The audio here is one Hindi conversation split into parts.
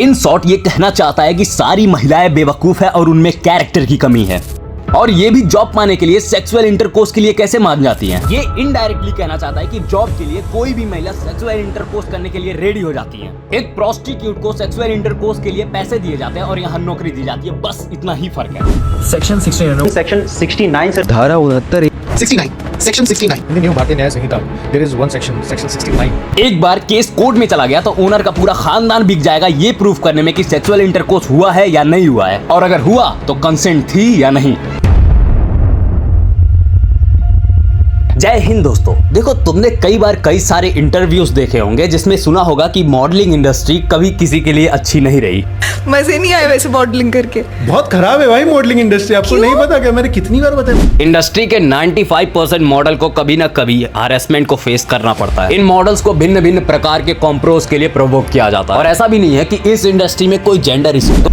इन शॉर्ट ये कहना चाहता है कि सारी महिलाएं बेवकूफ है और उनमें कैरेक्टर की कमी है, और ये भी जॉब पाने के लिए सेक्सुअल इंटरकोर्स के लिए कैसे मान जाती हैं। ये इनडायरेक्टली कहना चाहता है कि जॉब के लिए कोई भी महिला सेक्सुअल इंटरकोर्स करने के लिए रेडी हो जाती है। एक प्रोस्टिट्यूट को सेक्सुअल इंटरकोर्स के लिए पैसे दिए जाते हैं और यहाँ नौकरी दी जाती है, बस इतना ही फर्क है। सेक्शन 69 से धारा 69 सेक्शन 69 इन द न्यू भारतीय न्याय संहिता देयर इज वन सेक्शन 69। एक बार केस कोर्ट में चला गया तो ओनर का पूरा खानदान बिक जाएगा ये प्रूफ करने में कि सेक्सुअल इंटरकोर्स हुआ है या नहीं हुआ है, और अगर हुआ तो कंसेंट थी या नहीं। जय हिंद दोस्तों। देखो, तुमने कई बार कई सारे इंटरव्यूज देखे होंगे जिसमें सुना होगा कि मॉडलिंग इंडस्ट्री कभी किसी के लिए अच्छी नहीं रही। मजे नहीं आए वैसे मॉडलिंग करके। बहुत खराब है भाई मॉडलिंग इंडस्ट्री, आपको नहीं पता क्या? मैंने कितनी बार बताया। इंडस्ट्री के 95% मॉडल को कभी ना कभी हैरेसमेंट को फेस करना पड़ता है। इन मॉडल्स को भिन्न भिन्न प्रकार के कॉम्प्रोज के लिए प्रोवोक किया जाता है, और ऐसा भी नहीं है कि इस इंडस्ट्री में कोई जेंडर इशू।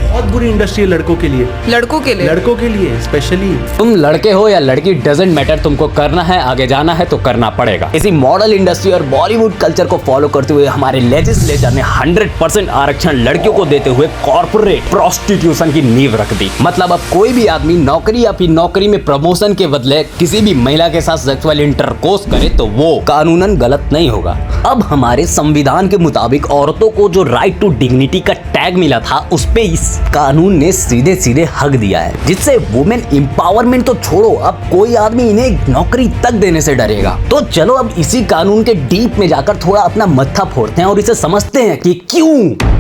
बहुत बुरी इंडस्ट्री है लड़कों के लिए स्पेशली। तुम लड़के हो या लड़की, डजंट मैटर, तुमको करना है, आगे जाना है तो करना पड़ेगा। इसी मॉडल इंडस्ट्री और बॉलीवुड कल्चर को फॉलो करते हुए हमारे लेजिस्लेचर ने 100% आरक्षण लड़कियों को देते हुए कॉर्पोरेट प्रोस्टिट्यूशन की नींव रख दी। मतलब अब कोई भी आदमी नौकरी या फिर नौकरी में प्रमोशन के बदले किसी भी महिला के साथ सेक्सुअल इंटरकोर्स करे तो वो कानूनन गलत नहीं होगा। अब हमारे संविधान के मुताबिक औरतों को जो राइट टू डिग्निटी का टैग मिला था, उस पे इस कानून ने सीधे सीधे हक दिया है, जिससे वुमेन एम्पावरमेंट तो छोड़ो, अब कोई आदमी इन्हें नौकरी तक देने से डरेगा। तो चलो अब इसी कानून के डीप में जाकर थोड़ा अपना मत्था फोड़ते हैं और इसे समझते हैं कि क्यों।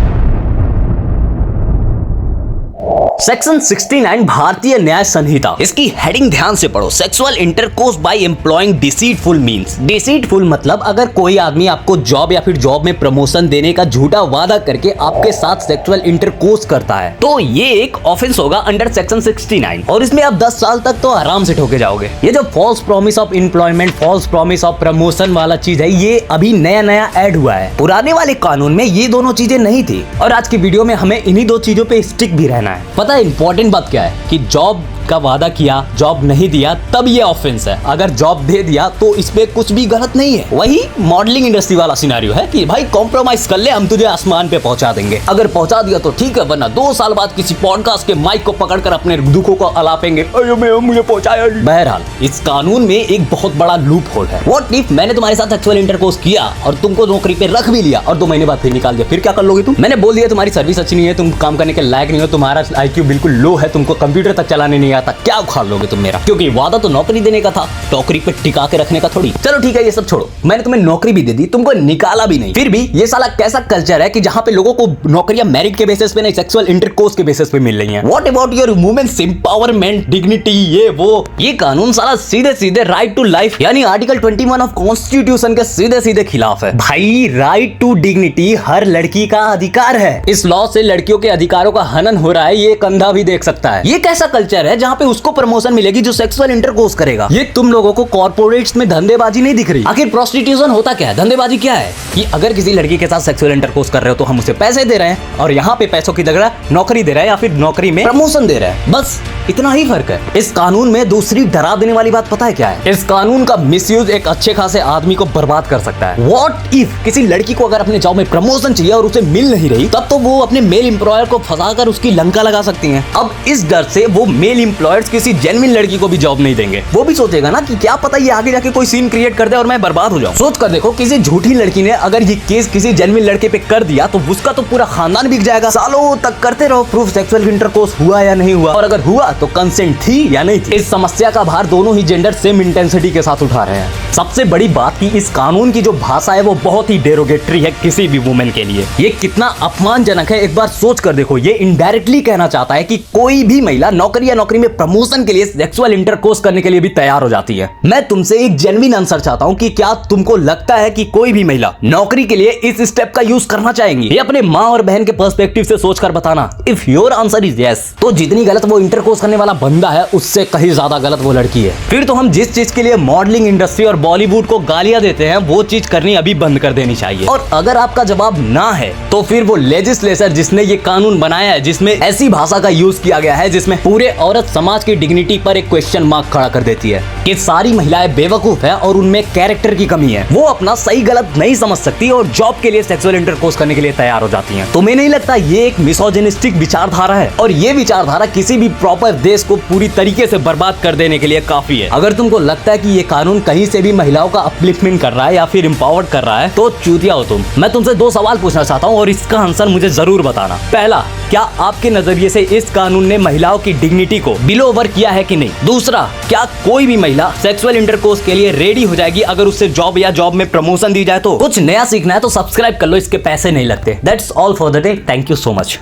सेक्शन 69 भारतीय न्याय संहिता, इसकी हेडिंग ध्यान से पढ़ो। Sexual intercourse by employing deceitful means. Deceitful मतलब अगर कोई आदमी आपको जॉब या फिर जॉब में प्रमोशन देने का झूठा वादा करके आपके साथ सेक्सुअल इंटरकोर्स करता है तो ये एक ऑफेंस होगा अंडर सेक्शन 69, और इसमें आप 10 साल तक तो आराम से ठोके जाओगे। ये जो false promise of employment, false promise of promotion वाला चीज है, ये अभी नया नया ऐड हुआ है। पुराने वाले कानून में ये दोनों चीजें नहीं थी, और आज की वीडियो में हमें इन्हीं दो चीजों पे स्टिक भी रहना है। पता है इंपॉर्टेंट बात क्या है कि जॉब का वादा किया, जॉब नहीं दिया, तब ये ऑफेंस है। अगर जॉब दे दिया तो इसमें कुछ भी गलत नहीं है। वही मॉडलिंग इंडस्ट्री वाला सिनेरियो है कि भाई कॉम्प्रोमाइज कर ले, हम तुझे आसमान पे पहुंचा देंगे। अगर पहुंचा दिया तो ठीक है, वरना 2 साल बाद किसी पॉडकास्ट के माइक को पकड़कर अपने दुखों को अलापेंगे, मुझे पहुंचाया। बहरहाल इस कानून में एक बहुत बड़ा लूप होल है। व्हाट इफ मैंने तुम्हारे साथ सेक्सुअल इंटरकोर्स किया और तुमको नौकरी पे रख भी लिया और 2 महीने बाद फिर निकाल दिया, फिर क्या कर लोगे तुम? मैंने बोल दिया तुम्हारी सर्विस अच्छी नहीं है, तुम काम करने के लायक नहीं हो, तुम्हारा IQ बिल्कुल लो है, तुमको कंप्यूटर तक चलाने नहीं आता, क्या उखाड़ लोगे तुम मेरा? क्योंकि वादा तो नौकरी देने का था, नौकरी पे टिका के रखने का थोड़ी। चलो ठीक है, ये सब छोड़ो, मैंने तुम्हें नौकरी भी दे दी, तुमको निकाला भी नहीं, फिर भी ये साला कैसा कल्चर है कि जहां पे लोगों को नौकरियां मेरिट के बेसिस पे नहीं, सेक्सुअल इंटरकोर्स के बेसिस पे मिल रही हैं। What about your women's empowerment, dignity, ये वो? ये कानून साला सीधे सीधे राइट टू लाइफ यानी आर्टिकल 21 ऑफ कॉन्स्टिट्यूशन के सीधे सीधे खिलाफ है। भाई राइट टू डिग्निटी हर लड़की का अधिकार है। इस लॉ से लड़कियों के अधिकारों का हनन हो रहा है, ये कंधा भी देख सकता है। ये कैसा कल्चर है जहां पे उसको प्रमोशन मिलेगी जो सेक्सुअल इंटरकोर्स करेगा? ये तुम लोगों को कॉर्पोरेट्स में धंधेबाजी नहीं दिख रही? आखिर प्रोस्टिट्यूशन होता क्या है, धंधेबाजी क्या है? कि अगर किसी लड़की के साथ सेक्सुअल इंटरकोर्स कर रहे हो तो हम उसे पैसे दे रहे हैं, और यहाँ पे पैसों की जगह नौकरी दे रहे हैं या फिर नौकरी में प्रमोशन दे रहे हैं, बस इतना ही फर्क है। इस कानून में दूसरी डरा देने वाली बात पता है क्या है? इस कानून का मिसयूज एक अच्छे खासे आदमी को बर्बाद कर सकता है। व्हाट इफ किसी लड़की को अगर अपने जॉब में प्रमोशन चाहिए और उसे मिल नहीं रही, तब तो वो अपने मेल एम्प्लॉयर को फंसाकर उसकी लंका लगा सकती हैं। अब इस डर से वो मेल एम्प्लॉयर्स किसी जेन्युइन लड़की को भी जॉब नहीं देंगे। वो भी सोचेगा ना कि क्या पता ये आगे जाके कोई सीन क्रिएट कर दे और मैं बर्बाद हो जाऊं। सोच कर देखो, किसी झूठी लड़की ने अगर ये केस किसी जेन्युइन लड़के पे कर दिया तो उसका तो पूरा खानदान बिक जाएगा। सालों तक करते रहो प्रूफ सेक्सुअल इंटरकोर्स हुआ या नहीं हुआ, और अगर हुआ तो कंसेंट थी या नहीं थी। इस समस्या का भार दोनों ही जेंडर सेम इंटेंसिटी के साथ उठा रहे हैं। सबसे बड़ी बात कि इस कानून की जो भाषा है वो बहुत ही डेरोगेटरी है किसी भी वुमेन के लिए। ये कितना अपमानजनक है एक बार सोच कर देखो। ये इनडायरेक्टली कहना चाहता है कि कोई भी महिला नौकरी या नौकरी में प्रमोशन के लिए सेक्सुअल इंटरकोर्स करने के लिए भी तैयार हो जाती है। मैं तुमसे एक जेन्युइन आंसर चाहता हूं कि क्या तुमको लगता है कि कोई भी महिला नौकरी के लिए इस स्टेप का यूज करना चाहेंगी? ये अपने माँ और बहन के पर्सपेक्टिव से सोचकर बताना। If your answer is yes, तो जितनी गलत वो इंटरकोर्स करने वाला बंदा है उससे कहीं ज्यादा गलत वो लड़की है। फिर तो हम जिस चीज के लिए मॉडलिंग इंडस्ट्री और बॉलीवुड को गालियां देते हैं वो चीज करनी अभी बंद कर देनी चाहिए। और अगर आपका जवाब ना है तो फिर वो लेजिस्लेचर जिसने ये कानून बनाया है, जिसमें ऐसी भाषा का यूज किया गया है जिसमें पूरे औरत समाज की डिग्निटी पर एक क्वेश्चन मार्क खड़ा कर देती है कि सारी महिलाएं बेवकूफ है और उनमें कैरेक्टर की कमी है। वो अपना सही गलत नहीं समझ सकती और जॉब के लिए सेक्सुअल इंटरकोर्स करने के लिए तैयार हो जाती हैं। तुम्हें नहीं लगता ये एक मिसोजिनिस्टिक विचारधारा है? और ये विचारधारा किसी भी प्रॉपर देश को पूरी तरीके से बर्बाद कर देने के लिए काफी है। अगर तुमको लगता है कि ये कानून कहीं से भी महिलाओं का अपलिफ्टमेंट कर रहा है या फिर एम्पावर्ड कर रहा है तो चूतिया हो तुम। मैं तुमसे 2 सवाल पूछना चाहता हूँ और इसका आंसर मुझे जरूर बताना। पहला, क्या आपके नजरिए से इस कानून ने महिलाओं की डिग्निटी को बिलो ओवर किया है कि नहीं? दूसरा, क्या कोई भी महिला सेक्सुअल इंटरकोर्स के लिए रेडी हो जाएगी अगर उससे जॉब या जॉब में प्रमोशन दी जाए तो? कुछ नया सीखना है तो सब्सक्राइब कर लो, इसके पैसे नहीं लगते। That's all for the day. Thank you so much.